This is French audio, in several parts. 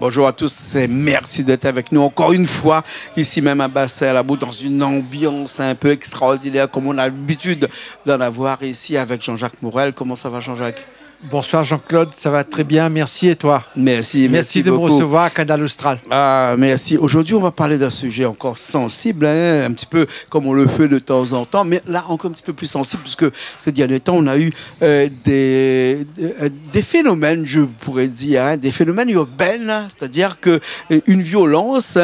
Bonjour à tous et merci d'être avec nous encore une fois, ici même à Bassin-la-Boue, dans une ambiance un peu extraordinaire comme on a l'habitude d'en avoir ici avec Jean-Jacques Morel. Comment ça va, Jean-Jacques? Bonsoir Jean-Claude, ça va très bien, merci et toi? Merci de beaucoup. me recevoir à Canal Austral. Ah, merci. Aujourd'hui, on va parler d'un sujet encore sensible, hein, un petit peu comme on le fait de temps en temps, mais là encore un petit peu plus sensible, puisque ces derniers temps, on a eu des phénomènes, je pourrais dire, hein, des phénomènes urbains, hein, c'est-à-dire qu'une violence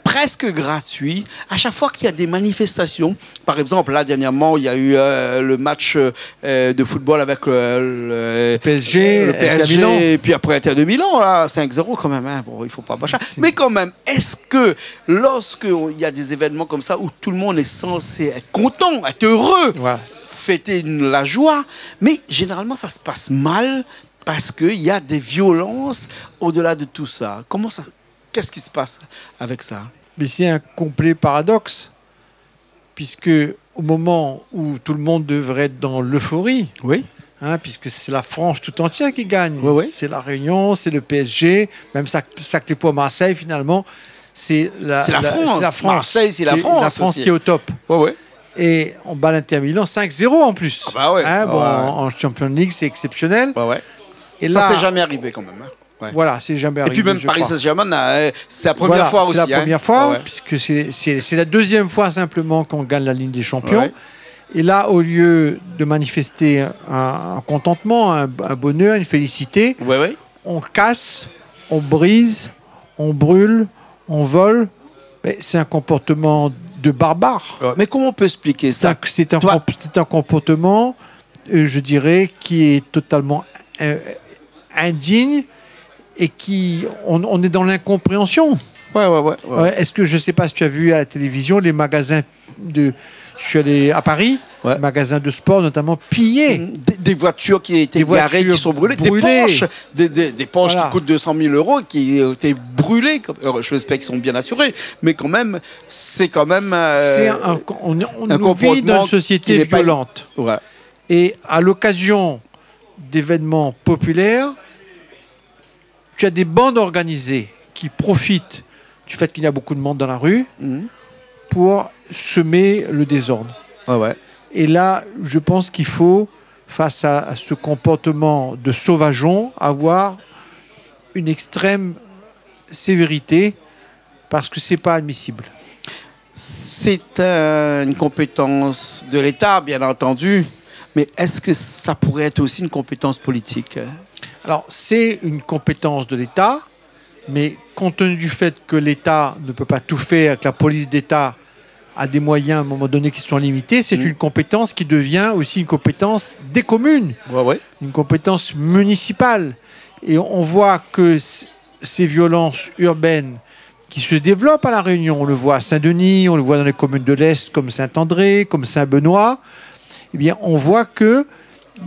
presque gratuite à chaque fois qu'il y a des manifestations. Par exemple, là, dernièrement, il y a eu le match de football avec le PSG, et puis après Inter de Milan, là, 5-0 quand même. Hein. Bon, il ne faut pas bâcher. Mais quand même, est-ce que lorsqu'il y a des événements comme ça où tout le monde est censé être content, être heureux, fêter la joie, mais généralement ça se passe mal parce qu'il y a des violences au-delà de tout ça. Qu'est-ce qui se passe avec ça? Mais c'est un complet paradoxe, puisque au moment où tout le monde devrait être dans l'euphorie, oui. Hein, puisque c'est la France tout entière qui gagne. Oui, oui. C'est la Réunion, c'est le PSG, même Saclay-Pau Marseille, finalement. C'est la France. Marseille, c'est la France. La France qui est au top. Oui, oui. Et on bat l'Inter Milan 5-0 en plus. Ah bah ouais. Hein, bon, en Champions League, c'est exceptionnel. Ouais, ouais. Et ça, là, c'est jamais arrivé quand même. Hein. Ouais. Voilà, c'est jamais arrivé. Et puis même Paris Saint-Germain, c'est la première fois aussi. C'est la première fois, ouais. puisque c'est la deuxième fois simplement qu'on gagne la Ligue des Champions. Ouais. Et là, au lieu de manifester un contentement, un bonheur, une félicité, ouais. On casse, on brise, on brûle, on vole. C'est un comportement de barbare. Ouais. Mais comment on peut expliquer ça? C'est un comportement, je dirais, qui est totalement indigne et on est dans l'incompréhension. Ouais. Est-ce que, je ne sais pas si tu as vu à la télévision, les magasins je suis allé à Paris, magasins de sport notamment pillés. Des voitures qui étaient garées, qui sont brûlées. Des Porsche qui coûtent 200 000 euros, qui ont été brûlées. Je m'espère qu'ils sont bien assurés, mais quand même, c'est quand même on vit dans une société violente. Ouais. Et à l'occasion d'événements populaires, tu as des bandes organisées qui profitent du fait qu'il y a beaucoup de monde dans la rue pour semer le désordre. Ouais. Et là, je pense qu'il faut, face à ce comportement de sauvageon, avoir une extrême sévérité parce que ce n'est pas admissible. C'est une compétence de l'État, bien entendu, mais est-ce que ça pourrait être aussi une compétence politique? Alors, c'est une compétence de l'État, mais compte tenu du fait que l'État ne peut pas tout faire, que la police d'État a des moyens à un moment donné qui sont limités, c'est une compétence qui devient aussi une compétence des communes, une compétence municipale. Et on voit que ces violences urbaines qui se développent à La Réunion, on le voit à Saint-Denis, on le voit dans les communes de l'Est comme Saint-André, comme Saint-Benoît, eh bien on voit qu'il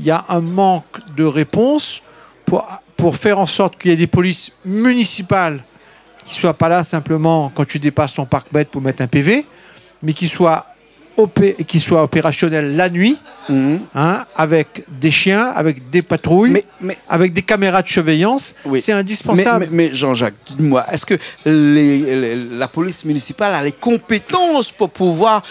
y a un manque de réponse pour faire en sorte qu'il y ait des polices municipales qui ne soient pas là simplement quand tu dépasses ton parc-mètre pour mettre un PV, mais qui soit opérationnel la nuit, avec des chiens, avec des patrouilles, avec des caméras de surveillance. C'est indispensable. Mais Jean-Jacques, dis-moi, est-ce que la police municipale a les compétences pour pouvoir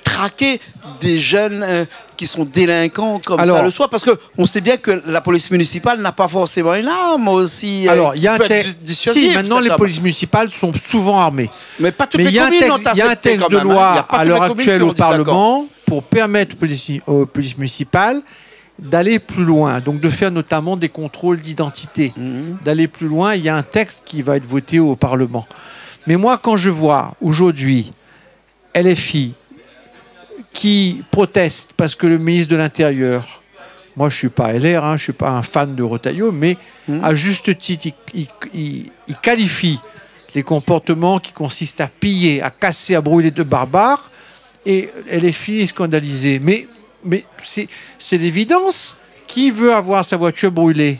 traquer des jeunes qui sont délinquants comme ça le soir? Parce qu'on sait bien que la police municipale n'a pas forcément une arme aussi. Alors, il y a maintenant les polices municipales sont souvent armées. Mais pas toutes les communes. Il y a un texte de loi à l'heure actuelle au Parlement pour permettre aux polices municipales d'aller plus loin, donc de faire notamment des contrôles d'identité, d'aller plus loin. Il y a un texte qui va être voté au Parlement. Mais moi, quand je vois aujourd'hui LFI qui proteste parce que le ministre de l'Intérieur, moi je ne suis pas LR, je ne suis pas un fan de Retailleau, mais à juste titre, il qualifie les comportements qui consistent à piller, à casser, à brûler de barbares, et LFI est scandalisé. Mais c'est l'évidence. Qui veut avoir sa voiture brûlée?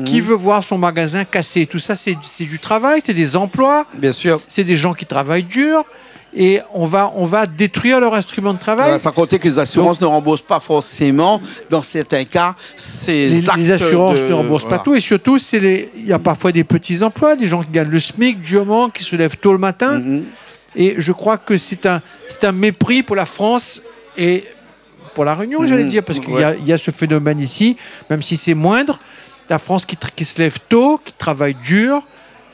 Qui veut voir son magasin cassé? Tout ça, c'est du travail, c'est des emplois. Bien sûr. C'est des gens qui travaillent dur. et on va détruire leur instrument de travail. Voilà, sans compter que les assurances ne remboursent pas forcément, dans certains cas, les assurances ne remboursent pas tout, et surtout, il y a parfois des petits emplois, des gens qui gagnent le SMIC durement, qui se lèvent tôt le matin, et je crois que c'est un mépris pour la France et pour la Réunion, j'allais dire, parce qu'il y a ce phénomène ici, même si c'est moindre. La France qui se lève tôt, qui travaille dur,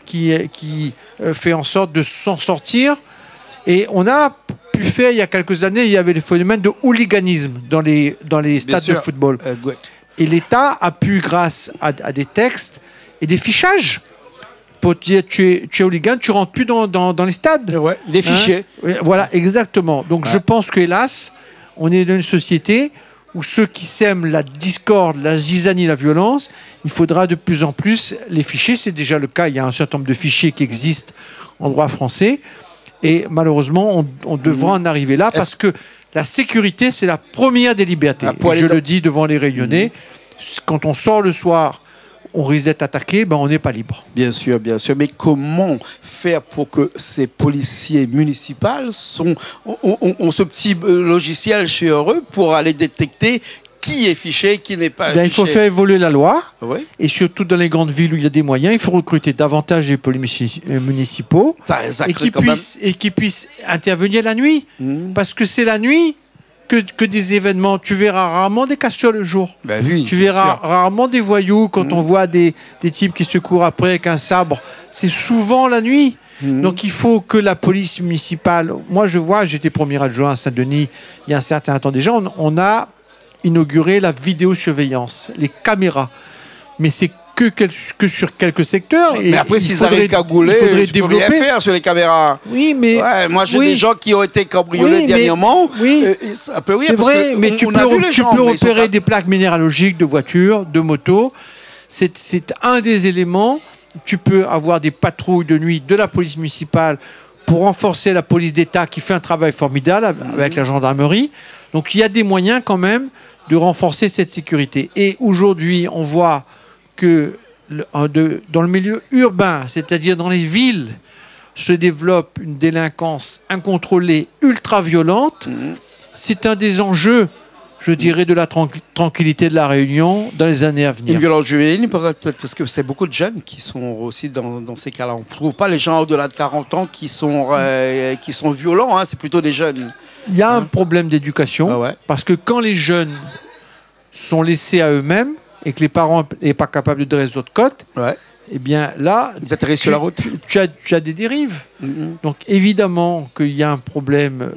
qui fait en sorte de s'en sortir. Et on a pu faire, il y a quelques années, il y avait le phénomène de hooliganisme dans les stades de football. Et l'État a pu, grâce à des textes et des fichages, pour dire tu es hooligan, tu ne rentres plus dans les stades. Il est fiché. Voilà, exactement. Donc je pense qu'hélas, on est dans une société où ceux qui sèment la discorde, la zizanie, la violence, il faudra de plus en plus les ficher. C'est déjà le cas. Il y a un certain nombre de fichiers qui existent en droit français. Et malheureusement, on devra en arriver là parce que la sécurité, c'est la première des libertés. Je le dis devant les Réunionnais. Quand on sort le soir, on risque d'être attaqué, on n'est pas libre. Bien sûr, bien sûr. Mais comment faire pour que ces policiers municipaux ont ce petit logiciel chez eux pour aller détecter qui est fiché, qui n'est pas fiché? Il faut faire évoluer la loi. Et surtout dans les grandes villes où il y a des moyens, il faut recruter davantage les policiers municipaux et qui puissent intervenir la nuit. Parce que c'est la nuit que des événements. Tu verras rarement des casseurs le jour. Tu verras rarement des voyous quand on voit des types qui se courent après avec un sabre. C'est souvent la nuit. Donc il faut que la police municipale... Moi j'étais premier adjoint à Saint-Denis il y a un certain temps déjà. On a inauguré la vidéosurveillance, les caméras. Mais c'est que sur quelques secteurs. Mais après, s'ils arrivent cagoulés, tu peux rien faire sur les caméras. Oui, mais... moi, j'ai des gens qui ont été cambriolés dernièrement. C'est vrai, mais tu peux repérer des plaques minéralogiques de voitures, de motos. C'est un des éléments. Tu peux avoir des patrouilles de nuit de la police municipale pour renforcer la police d'État qui fait un travail formidable avec la gendarmerie. Donc, il y a des moyens quand même de renforcer cette sécurité. Et aujourd'hui, on voit que dans le milieu urbain, c'est-à-dire dans les villes, se développe une délinquance incontrôlée, ultra-violente. C'est un des enjeux, je dirais, de la tranquillité de la Réunion dans les années à venir. Une violence juvénile, peut-être parce que c'est beaucoup de jeunes qui sont aussi dans ces cas-là. On ne trouve pas les gens au-delà de 40 ans qui sont violents, c'est plutôt des jeunes. Il y a un problème d'éducation, parce que quand les jeunes sont laissés à eux-mêmes, et que les parents n'est pas capables de dresser d'autres côtes, eh bien là, sur la route. Tu as des dérives. Donc évidemment qu'il y a un problème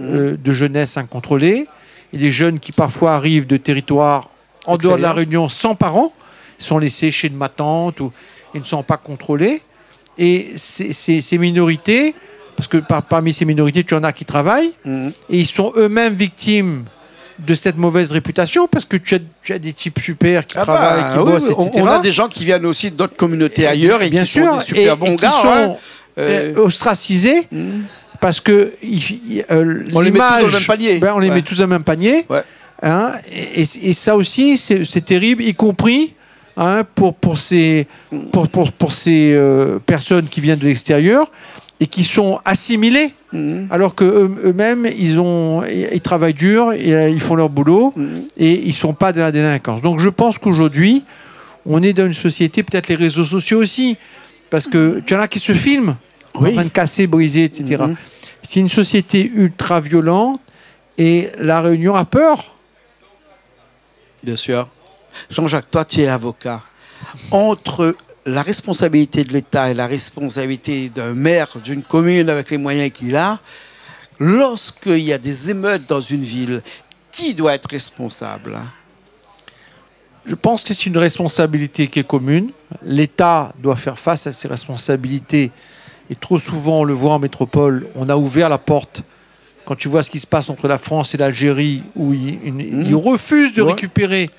de jeunesse incontrôlée. Et des jeunes qui parfois arrivent de territoires en dehors de la Réunion sans parents, sont laissés chez ma tante et ne sont pas contrôlés. Et ces minorités, parce que parmi ces minorités, tu en as qui travaillent, et ils sont eux-mêmes victimes de cette mauvaise réputation, parce que tu as des types super qui travaillent, qui bossent, etc. On a des gens qui viennent aussi d'autres communautés ailleurs et qui sont des super bons gars. Qui sont ostracisés, parce que on les met tous dans le même panier. On les met tous dans le même panier. Et ça aussi, c'est terrible, y compris pour ces personnes qui viennent de l'extérieur et qui sont assimilés, alors qu'eux-mêmes, ils travaillent dur, et, ils font leur boulot, et ils ne sont pas dans la délinquance. Donc je pense qu'aujourd'hui, on est dans une société, peut-être les réseaux sociaux aussi, parce que tu en as qui se filment, en train de casser, briser, etc. C'est une société ultra-violente, et la Réunion a peur. Bien sûr. Jean-Jacques, toi, tu es avocat. Entre la responsabilité de l'État et la responsabilité d'un maire d'une commune avec les moyens qu'il a, lorsqu'il y a des émeutes dans une ville, qui doit être responsable? Je pense que c'est une responsabilité qui est commune. L'État doit faire face à ses responsabilités. Et trop souvent, on le voit en métropole, on a ouvert la porte. Quand tu vois ce qui se passe entre la France et l'Algérie, où ils refusent de récupérer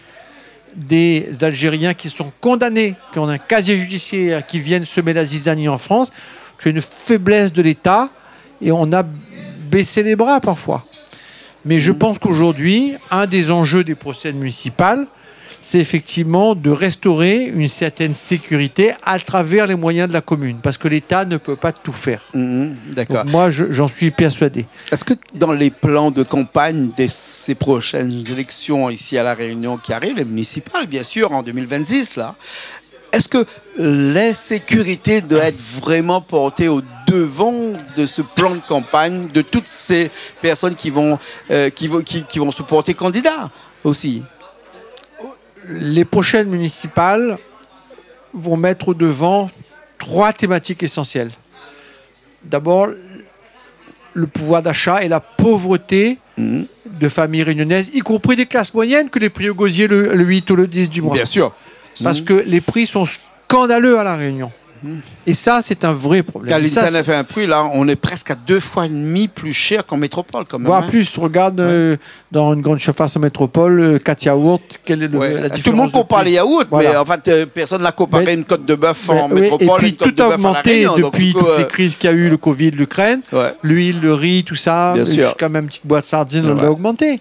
des Algériens qui sont condamnés, qui ont un casier judiciaire, qui viennent semer la zizanie en France. Tu as une faiblesse de l'État et on a baissé les bras parfois. Mais je pense qu'aujourd'hui, un des enjeux des procès municipales, c'est effectivement de restaurer une certaine sécurité à travers les moyens de la commune, parce que l'État ne peut pas tout faire. D'accord. Donc moi, j'en suis persuadé. Est-ce que dans les plans de campagne de ces prochaines élections ici à La Réunion qui arrivent, les municipales, bien sûr, en 2026, là, est-ce que l'insécurité doit être vraiment portée au devant de ce plan de campagne de toutes ces personnes qui vont se porter candidats aussi? Les prochaines municipales vont mettre au devant 3 thématiques essentielles. D'abord, le pouvoir d'achat et la pauvreté de familles réunionnaises, y compris des classes moyennes, que les prix au gosier le 8 ou le 10 du mois. Bien sûr. Parce que les prix sont scandaleux à La Réunion. Et ça, c'est un vrai problème. Ça a fait un prix, là, on est presque à 2,5 fois plus cher qu'en métropole, quand même. Voire plus. Regarde dans une grande surface en métropole, 4 yaourts, quelle est la différence? Tout le monde compare les yaourts, mais en fait, personne n'a comparé une côte de bœuf en métropole. Et puis tout a augmenté depuis toutes les crises qu'il y a eu, le Covid, l'Ukraine. L'huile, le riz, tout ça. Jusqu'à même une petite boîte de sardines, on a augmenté.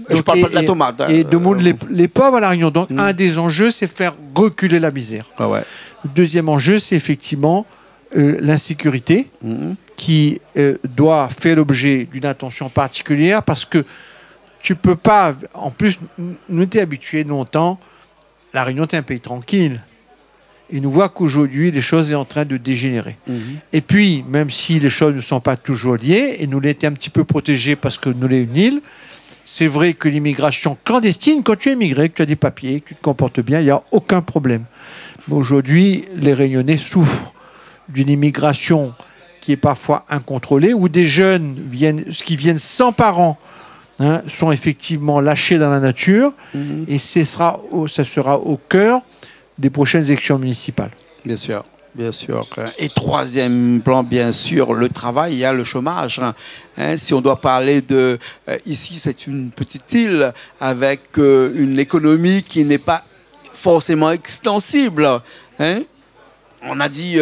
Je ne parle pas de la tomate. Et de monde les pauvres à La Réunion. Donc, un des enjeux, c'est faire reculer la misère. Le deuxième enjeu, c'est effectivement l'insécurité qui doit faire l'objet d'une attention particulière parce que tu peux pas... En plus, nous étions habitués longtemps, La Réunion est un pays tranquille. Et nous voit qu'aujourd'hui, les choses sont en train de dégénérer. Et puis, même si les choses ne sont pas toujours liées, et nous l'étions un petit peu protégés parce que nous sommes une île, c'est vrai que l'immigration clandestine, quand tu es immigré, que tu as des papiers, que tu te comportes bien, il n'y a aucun problème. Mais aujourd'hui, les Réunionnais souffrent d'une immigration qui est parfois incontrôlée, où des jeunes qui viennent sans parents sont effectivement lâchés dans la nature, et ça sera au cœur des prochaines élections municipales. Bien sûr. Bien sûr. Et troisième plan, bien sûr, le travail, il y a le chômage. Si on doit parler de... ici, c'est une petite île avec une économie qui n'est pas forcément extensible. On a dit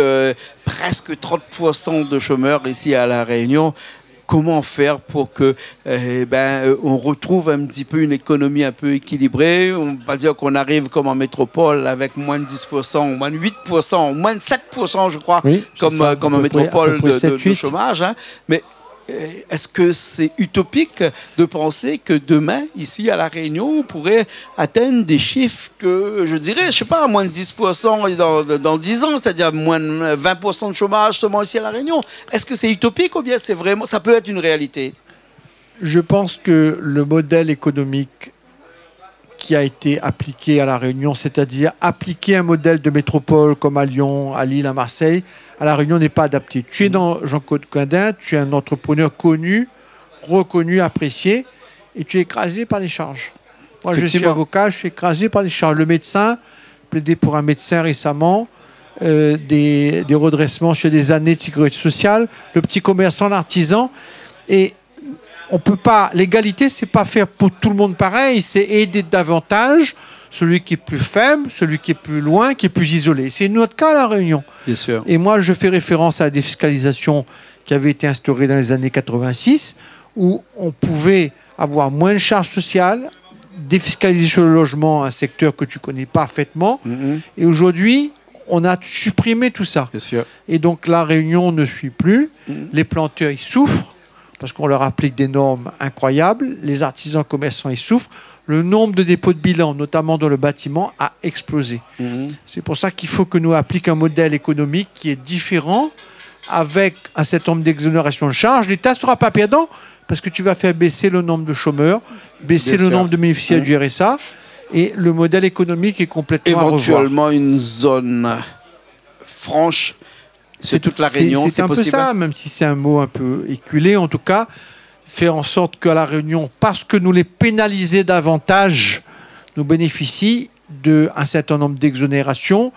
presque 30% de chômeurs ici à La Réunion. Comment faire pour que on retrouve un petit peu une économie un peu équilibrée? On va dire qu'on arrive comme en métropole avec moins de 10%, moins de 8%, moins de 7%, je crois, comme en métropole de chômage. Mais est-ce que c'est utopique de penser que demain, ici à La Réunion, on pourrait atteindre des chiffres que, je dirais, je sais pas, moins de 10% dans 10 ans, c'est-à-dire moins de 20% de chômage seulement ici à La Réunion? Est-ce que c'est utopique ou bien c'est vraiment, ça peut être une réalité? Je pense que le modèle économique qui a été appliqué à La Réunion, c'est-à-dire appliquer un modèle de métropole comme à Lyon, à Lille, à Marseille, à La Réunion n'est pas adapté. Tu es dans Jean-Claude Coindin, tu es un entrepreneur connu, reconnu, apprécié, et tu es écrasé par les charges. Moi, je suis avocat, je suis écrasé par les charges. Le médecin, plaidé pour un médecin récemment, des redressements sur des années de sécurité sociale, le petit commerçant, l'artisan, et on peut pas... L'égalité, c'est pas faire pour tout le monde pareil, c'est aider davantage celui qui est plus faible, celui qui est plus loin, qui est plus isolé. C'est notre cas à La Réunion. Bien sûr. Et moi, je fais référence à la défiscalisation qui avait été instaurée dans les années 86, où on pouvait avoir moins de charges sociales, défiscaliser sur le logement, un secteur que tu connais parfaitement. Et aujourd'hui, on a supprimé tout ça. Bien sûr. Et donc, La Réunion ne suit plus. Les planteurs, ils souffrent parce qu'on leur applique des normes incroyables. Les artisans commerçants, ils souffrent. Le nombre de dépôts de bilan, notamment dans le bâtiment, a explosé. C'est pour ça qu'il faut que nous appliquions un modèle économique qui est différent, avec un certain nombre d'exonérations de charges. L'État ne sera pas perdant, parce que tu vas faire baisser le nombre de chômeurs, baisser le nombre de bénéficiaires du RSA, et le modèle économique est complètement à revoir. Éventuellement une zone franche, c'est toute La Réunion, c'est possible. C'est un peu ça, même si c'est un mot un peu éculé, en tout cas, faire en sorte qu'à La Réunion, parce que nous les pénaliser davantage, nous bénéficie d'un certain nombre d'exonérations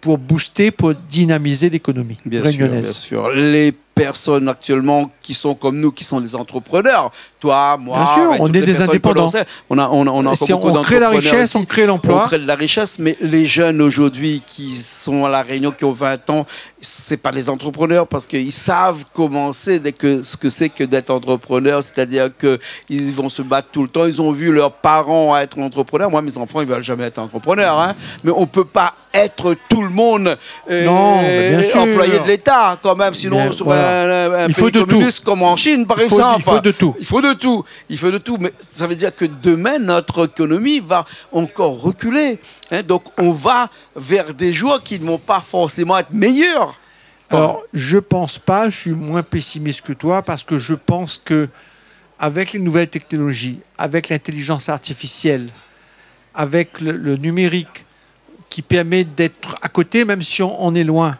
pour booster, pour dynamiser l'économie réunionnaise. Bien sûr. Les personnes actuellement qui sont comme nous, qui sont des entrepreneurs. Toi, moi, bien sûr, on est des indépendants. On a si on crée la richesse, on crée l'emploi. On crée de la richesse, mais les jeunes aujourd'hui qui sont à La Réunion, qui ont 20 ans, c'est pas des entrepreneurs parce qu'ils savent ce que c'est que d'être entrepreneur, c'est-à-dire qu'ils vont se battre tout le temps. Ils ont vu leurs parents être entrepreneurs. Moi, mes enfants, ils veulent jamais être entrepreneurs, hein. Mais on peut pas être tout le monde employé de l'État quand même, sinon on serait un pays communiste comme en Chine, par exemple. Il faut de tout. Il faut de tout. Mais ça veut dire que demain, notre économie va encore reculer. Hein. Donc, on va vers des jours qui ne vont pas forcément être meilleurs. Alors, je pense pas, je suis moins pessimiste que toi, parce que je pense que avec les nouvelles technologies, avec l'intelligence artificielle, avec le numérique, qui permet d'être à côté, même si on est loin,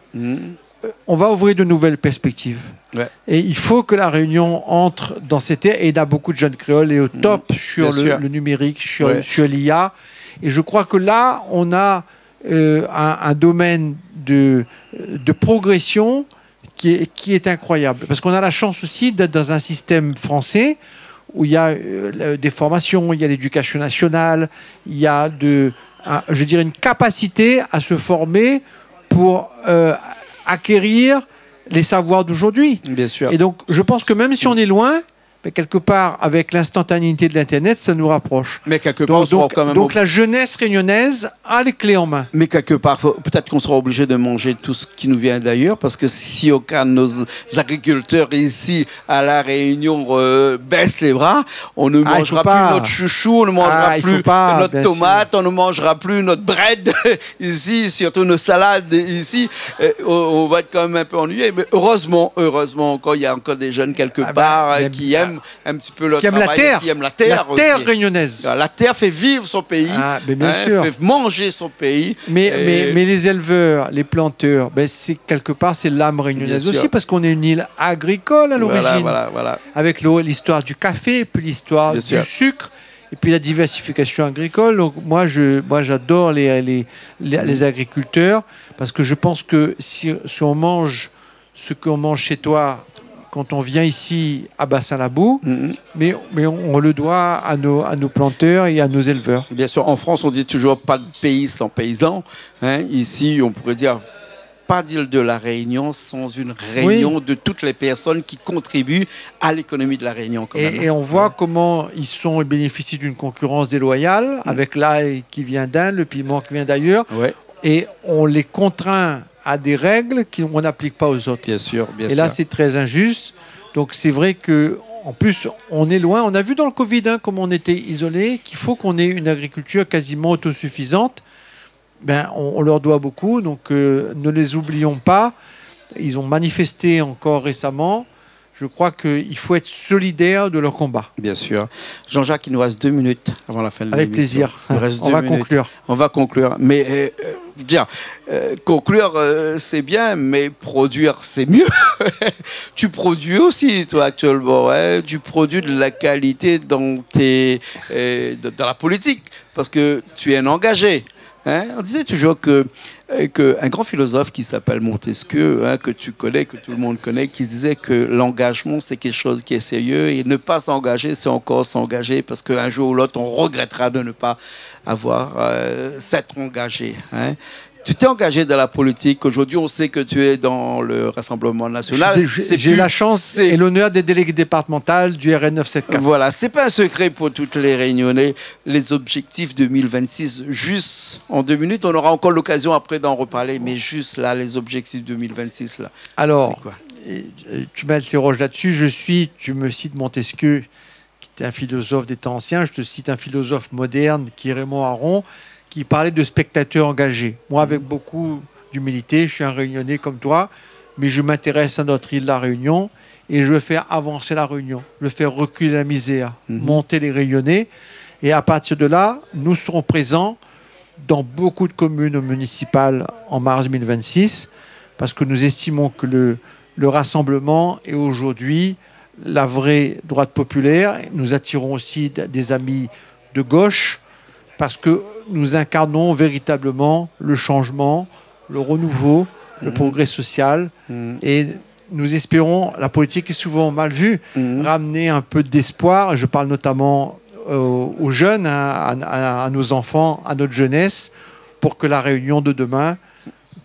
on va ouvrir de nouvelles perspectives. Ouais. Et il faut que La Réunion entre dans cette ère. Et il y a beaucoup de jeunes créoles et au top sur le numérique, sur l'IA. Et je crois que là, on a un domaine de progression qui est incroyable. Parce qu'on a la chance aussi d'être dans un système français où il y a des formations, il y a l'éducation nationale, il y a je dirais une capacité à se former pour acquérir les savoirs d'aujourd'hui. Bien sûr. Et donc, je pense que même si on est loin, mais quelque part, avec l'instantanéité de l'Internet, ça nous rapproche. Mais quelque part, donc la jeunesse réunionnaise a les clés en main. Mais quelque part, peut-être qu'on sera obligé de manger tout ce qui nous vient d'ailleurs, parce que si aucun de nos agriculteurs ici à La Réunion baisse les bras, on ne mangera plus notre chouchou, on ne mangera plus notre tomate, on ne mangera plus notre bread ici, surtout nos salades ici. On va être quand même un peu ennuyé. Mais heureusement, encore, il y a encore des jeunes quelque part qui aiment un petit peu le travail, qui aiment la terre aussi. La terre réunionnaise. La terre fait vivre son pays, bien sûr. Fait manger son pays. Mais les éleveurs, les planteurs, c'est quelque part c'est l'âme réunionnaise aussi, parce qu'on est une île agricole à l'origine. Voilà. Avec l'histoire du café, puis l'histoire du sucre, et puis la diversification agricole. Donc moi j'adore les agriculteurs, parce que je pense que si on mange ce qu'on mange chez toi quand on vient ici à Bassin-Labou, mais on le doit à nos planteurs et à nos éleveurs. Bien sûr, en France, on dit toujours pas de pays sans paysans. Hein. Ici, on pourrait dire pas d'île de La Réunion sans une réunion de toutes les personnes qui contribuent à l'économie de La Réunion. Et on voit comment ils bénéficient d'une concurrence déloyale, avec l'ail qui vient d'Inde, le piment qui vient d'ailleurs, et on les contraint à des règles qu'on n'applique pas aux autres. Bien sûr. Et là, c'est très injuste. Donc, c'est vrai qu'en plus, on est loin. On a vu dans le Covid, comme on était isolés, qu'il faut qu'on ait une agriculture quasiment autosuffisante. On leur doit beaucoup. Donc, ne les oublions pas. Ils ont manifesté encore récemment. Je crois qu'il faut être solidaire de leur combat. Bien sûr. Jean-Jacques, il nous reste 2 minutes avant la fin de l'émission. Avec plaisir. On va conclure. On va conclure. Mais conclure, c'est bien, mais produire, c'est mieux. Tu produis aussi, toi, actuellement. Hein. Tu produis de la qualité dans la politique, parce que tu es un engagé. Hein? On disait toujours qu'un grand philosophe qui s'appelle Montesquieu, que tu connais, que tout le monde connaît, qui disait que l'engagement, c'est quelque chose qui est sérieux, et ne pas s'engager, c'est encore s'engager, parce qu'un jour ou l'autre, on regrettera de ne pas s'être engagé. Hein? Tu t'es engagé dans la politique. Aujourd'hui, on sait que tu es dans le Rassemblement national. J'ai la chance et l'honneur des délégués départementaux du RN 974. Voilà, c'est pas un secret pour toutes les Réunionnais. Les objectifs 2026, juste en 2 minutes, on aura encore l'occasion après d'en reparler, mais juste là, les objectifs 2026, là. Alors, tu m'interroges là-dessus. Tu me cites Montesquieu, qui était un philosophe des temps anciens. Je te cite un philosophe moderne, qui est Raymond Aron, qui parlait de spectateurs engagés. Moi, avec beaucoup d'humilité, je suis un Réunionnais comme toi, mais je m'intéresse à notre île, la Réunion, et je veux faire avancer la Réunion, je veux faire reculer la misère, monter les Réunionnais, et à partir de là, nous serons présents dans beaucoup de communes municipales en mars 2026, parce que nous estimons que le rassemblement est aujourd'hui la vraie droite populaire. Nous attirons aussi des amis de gauche, parce que nous incarnons véritablement le changement, le renouveau, le progrès social. Et nous espérons, la politique est souvent mal vue, ramener un peu d'espoir. Je parle notamment aux jeunes, à nos enfants, à notre jeunesse, pour que la réunion de demain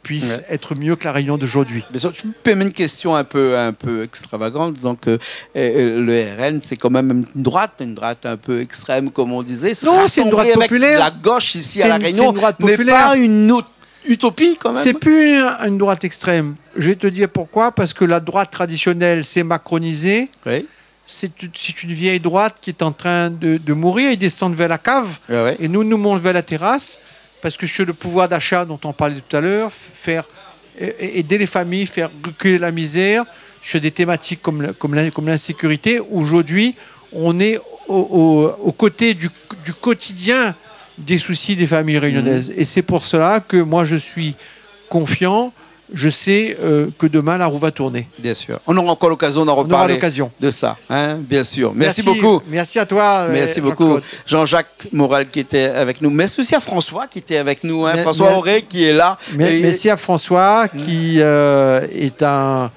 puisse être mieux que la réunion d'aujourd'hui. Je me permets une question un peu extravagante. Donc, le RN, c'est quand même une droite un peu extrême, comme on disait. Non, c'est une droite populaire. La gauche ici à La Réunion une droite n'est pas une utopie, quand même. C'est plus une droite extrême. Je vais te dire pourquoi. Parce que la droite traditionnelle s'est macronisée. Oui. C'est une vieille droite qui est en train de mourir. Ils descendent vers la cave. Et nous montons vers la terrasse. Parce que sur le pouvoir d'achat dont on parlait tout à l'heure, aider les familles, faire reculer la misère, sur des thématiques comme l'insécurité, aujourd'hui, on est aux côtés du quotidien des soucis des familles réunionnaises. Et c'est pour cela que moi, je suis confiant. Je sais que demain, la roue va tourner. Bien sûr. On aura encore l'occasion d'en reparler de ça. Hein, bien sûr. Merci beaucoup. Merci à toi. Merci beaucoup. Jean-Jacques Morel qui était avec nous. Merci aussi à François qui était avec nous. Hein, François Auré qui est là. Merci à François qui est un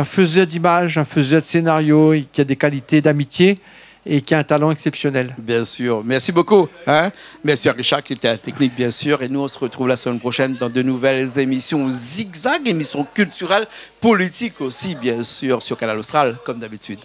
faiseur d'images, un faiseur de scénarios, et qui a des qualités d'amitié et qui a un talent exceptionnel. Bien sûr. Merci beaucoup. Hein? Merci à Richard qui était à la technique, bien sûr. Et nous, on se retrouve la semaine prochaine dans de nouvelles émissions Zigzag, émissions culturelles, politiques aussi, bien sûr, sur Canal Austral, comme d'habitude.